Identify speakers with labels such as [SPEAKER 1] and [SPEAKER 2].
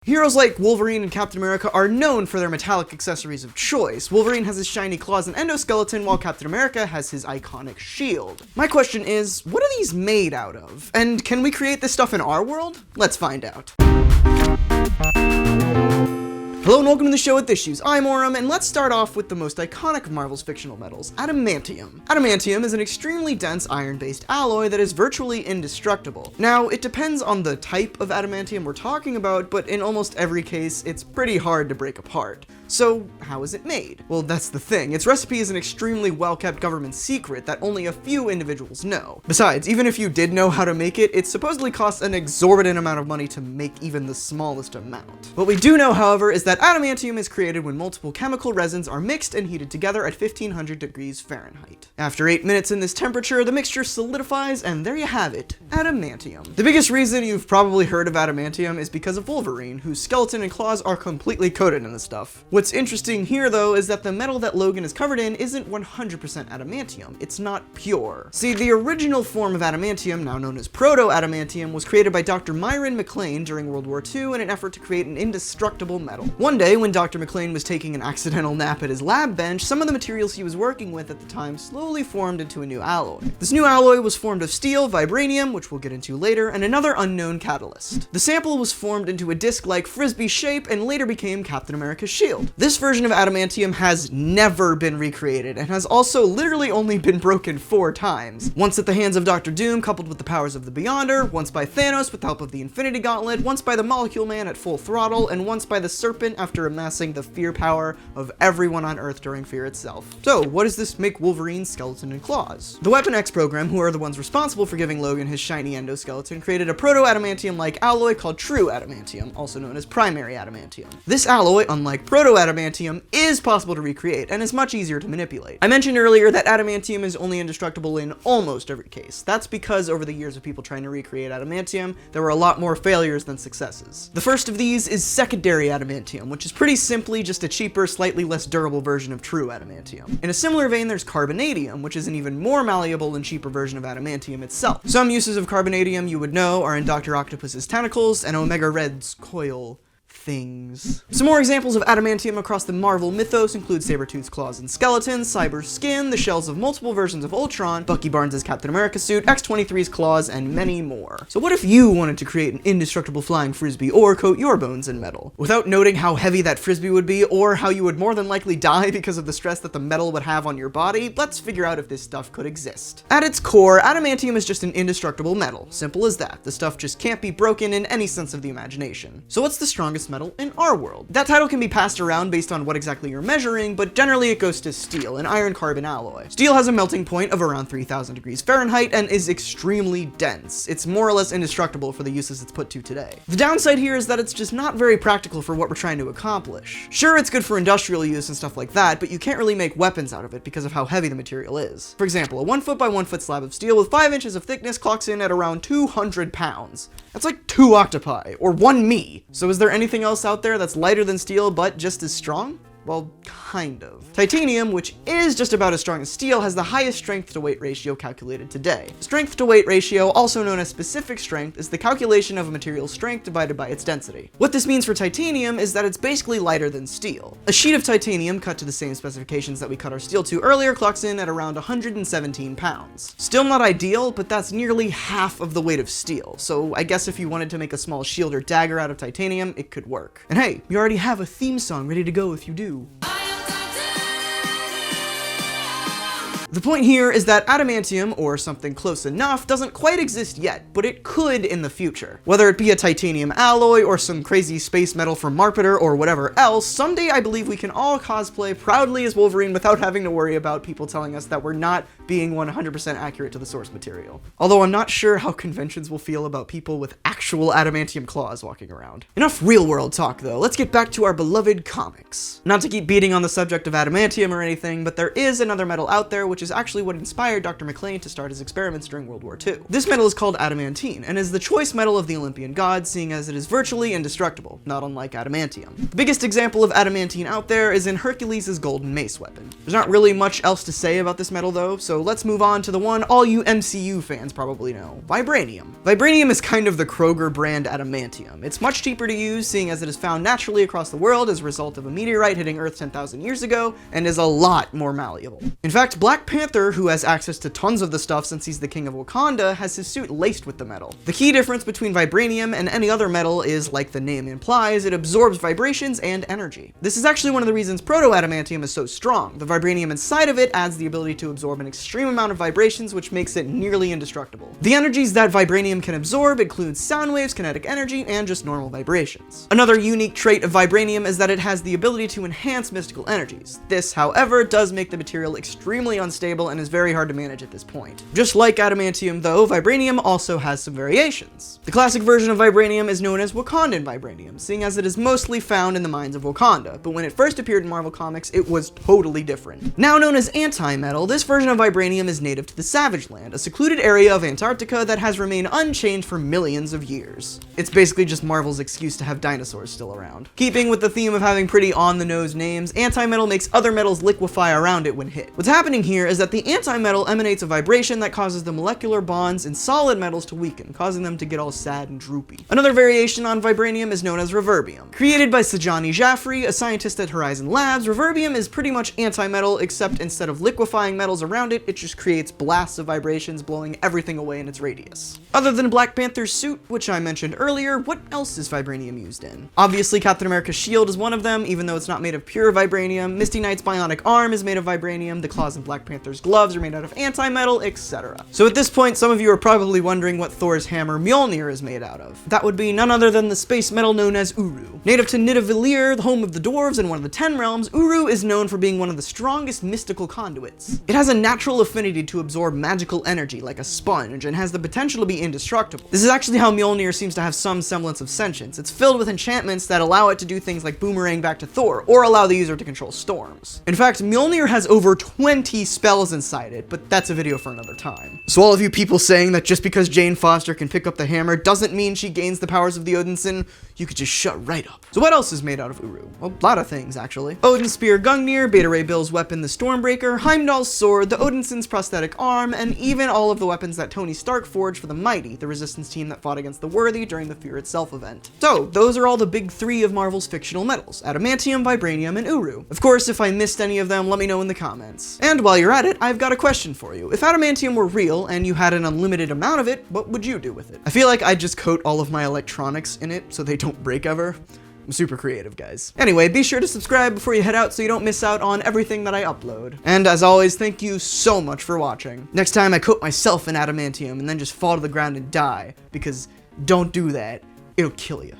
[SPEAKER 1] Heroes like Wolverine and Captain America are known for their metallic accessories of choice. Wolverine has his shiny claws and endoskeleton, while Captain America has his iconic shield. My question is, what are these made out of? And can we create this stuff in our world? Let's find out. Hello and welcome to the show with Issues. I'm Aurum, and let's start off with the most iconic of Marvel's fictional metals, Adamantium. Adamantium is an extremely dense iron-based alloy that is virtually indestructible. Now, it depends on the type of adamantium we're talking about, but in almost every case, it's pretty hard to break apart. So, how is it made? Well, that's the thing. Its recipe is an extremely well-kept government secret that only a few individuals know. Besides, even if you did know how to make it, it supposedly costs an exorbitant amount of money to make even the smallest amount. What we do know, however, is that adamantium is created when multiple chemical resins are mixed and heated together at 1500 degrees Fahrenheit. After 8 minutes in this temperature, the mixture solidifies, and there you have it, adamantium. The biggest reason you've probably heard of adamantium is because of Wolverine, whose skeleton and claws are completely coated in this stuff. What's interesting here, though, is that the metal that Logan is covered in isn't 100% adamantium. It's not pure. See, the original form of adamantium, now known as proto-adamantium, was created by Dr. Myron McLean during World War II in an effort to create an indestructible metal. One day, when Dr. McLean was taking an accidental nap at his lab bench, some of the materials he was working with at the time slowly formed into a new alloy. This new alloy was formed of steel, vibranium, which we'll get into later, and another unknown catalyst. The sample was formed into a disc-like frisbee shape and later became Captain America's shield. This version of adamantium has never been recreated and has also literally only been broken 4 times. Once at the hands of Dr. Doom coupled with the powers of the Beyonder, once by Thanos with the help of the Infinity Gauntlet, once by the Molecule Man at full throttle, and once by the Serpent after amassing the fear power of everyone on Earth during Fear itself. So, what does this make Wolverine's skeleton and claws? The Weapon X program, who are the ones responsible for giving Logan his shiny endoskeleton, created a proto-adamantium-like alloy called true adamantium, also known as primary adamantium. This alloy, unlike proto-adamantium, is possible to recreate and is much easier to manipulate. I mentioned earlier that adamantium is only indestructible in almost every case. That's because over the years of people trying to recreate adamantium, there were a lot more failures than successes. The first of these is secondary adamantium, which is pretty simply just a cheaper, slightly less durable version of true adamantium. In a similar vein, there's carbonadium, which is an even more malleable and cheaper version of adamantium itself. Some uses of carbonadium you would know are in Dr. Octopus's tentacles and Omega Red's coil things. Some more examples of adamantium across the Marvel mythos include Sabretooth's claws and skeleton, Cyber's skin, the shells of multiple versions of Ultron, Bucky Barnes' Captain America suit, X-23's claws, and many more. So what if you wanted to create an indestructible flying frisbee or coat your bones in metal? Without noting how heavy that frisbee would be or how you would more than likely die because of the stress that the metal would have on your body, let's figure out if this stuff could exist. At its core, adamantium is just an indestructible metal. Simple as that. The stuff just can't be broken in any sense of the imagination. So what's the strongest metal in our world? That title can be passed around based on what exactly you're measuring, but generally it goes to steel, an iron-carbon alloy. Steel has a melting point of around 3000 degrees Fahrenheit and is extremely dense. It's more or less indestructible for the uses it's put to today. The downside here is that it's just not very practical for what we're trying to accomplish. Sure, it's good for industrial use and stuff like that, but you can't really make weapons out of it because of how heavy the material is. For example, a 1 foot by 1 foot slab of steel with 5 inches of thickness clocks in at around 200 pounds. That's like 2 octopi, or 1 me. So is there anything else out there that's lighter than steel but just as strong? Well, kind of. Titanium, which is just about as strong as steel, has the highest strength to weight ratio calculated today. Strength to weight ratio, also known as specific strength, is the calculation of a material's strength divided by its density. What this means for titanium is that it's basically lighter than steel. A sheet of titanium cut to the same specifications that we cut our steel to earlier clocks in at around 117 pounds. Still not ideal, but that's nearly half of the weight of steel, so I guess if you wanted to make a small shield or dagger out of titanium, it could work. And hey, you already have a theme song ready to go if you do. The point here is that adamantium, or something close enough, doesn't quite exist yet, but it could in the future. Whether it be a titanium alloy, or some crazy space metal from Marpeter, or whatever else, someday I believe we can all cosplay proudly as Wolverine without having to worry about people telling us that we're not being 100% accurate to the source material. Although I'm not sure how conventions will feel about people with actual adamantium claws walking around. Enough real-world talk, though. Let's get back to our beloved comics. Not to keep beating on the subject of adamantium or anything, but there is another metal out there which which is actually what inspired Dr. McClane to start his experiments during World War II. This metal is called adamantine, and is the choice metal of the Olympian gods, seeing as it is virtually indestructible, not unlike adamantium. The biggest example of adamantine out there is in Hercules' golden mace weapon. There's not really much else to say about this metal though, so let's move on to the one all you MCU fans probably know, Vibranium. Vibranium is kind of the Kroger brand adamantium. It's much cheaper to use, seeing as it is found naturally across the world as a result of a meteorite hitting Earth 10,000 years ago, and is a lot more malleable. In fact, Black Panther, who has access to tons of the stuff since he's the king of Wakanda, has his suit laced with the metal. The key difference between vibranium and any other metal is, like the name implies, it absorbs vibrations and energy. This is actually one of the reasons proto-adamantium is so strong. The vibranium inside of it adds the ability to absorb an extreme amount of vibrations, which makes it nearly indestructible. The energies that vibranium can absorb include sound waves, kinetic energy, and just normal vibrations. Another unique trait of vibranium is that it has the ability to enhance mystical energies. This, however, does make the material extremely unstable and is very hard to manage at this point. Just like adamantium though, vibranium also has some variations. The classic version of vibranium is known as Wakandan vibranium, seeing as it is mostly found in the mines of Wakanda, but when it first appeared in Marvel Comics, it was totally different. Now known as anti-metal, this version of vibranium is native to the Savage Land, a secluded area of Antarctica that has remained unchanged for millions of years. It's basically just Marvel's excuse to have dinosaurs still around. Keeping with the theme of having pretty on-the-nose names, anti-metal makes other metals liquefy around it when hit. What's happening here is that the anti-metal emanates a vibration that causes the molecular bonds in solid metals to weaken, causing them to get all sad and droopy. Another variation on vibranium is known as reverbium. Created by Sajani Jaffrey, a scientist at Horizon Labs, reverbium is pretty much anti-metal, except instead of liquefying metals around it, it just creates blasts of vibrations blowing everything away in its radius. Other than Black Panther's suit, which I mentioned earlier, what else is vibranium used in? Obviously, Captain America's shield is one of them, even though it's not made of pure vibranium. Misty Knight's bionic arm is made of vibranium, the claws in Black Panther's gloves are made out of anti-metal, etc. So at this point, some of you are probably wondering what Thor's hammer Mjolnir is made out of. That would be none other than the space metal known as Uru. Native to Nidavellir, the home of the dwarves and one of the 10 realms, Uru is known for being one of the strongest mystical conduits. It has a natural affinity to absorb magical energy like a sponge and has the potential to be indestructible. This is actually how Mjolnir seems to have some semblance of sentience. It's filled with enchantments that allow it to do things like boomerang back to Thor, or allow the user to control storms. In fact, Mjolnir has over 20 spells inside it, but that's a video for another time. So all of you people saying that just because Jane Foster can pick up the hammer doesn't mean she gains the powers of the Odinson, you could just shut right up. So what else is made out of Uru? Well, a lot of things, actually. Odin's spear Gungnir, Beta Ray Bill's weapon the Stormbreaker, Heimdall's sword, the Odinson's prosthetic arm, and even all of the weapons that Tony Stark forged for the Mighty, the Resistance team that fought against the Worthy during the Fear Itself event. So, those are all the big three of Marvel's fictional metals: adamantium, vibranium, and Uru. Of course, if I missed any of them, let me know in the comments. And while you're at it, I've got a question for you. If adamantium were real, and you had an unlimited amount of it, what would you do with it? I feel like I'd just coat all of my electronics in it so they don't break ever. I'm super creative, guys. Anyway, be sure to subscribe before you head out so you don't miss out on everything that I upload. And as always, thank you so much for watching. Next time I coat myself in adamantium and then just fall to the ground and die, because don't do that. It'll kill you.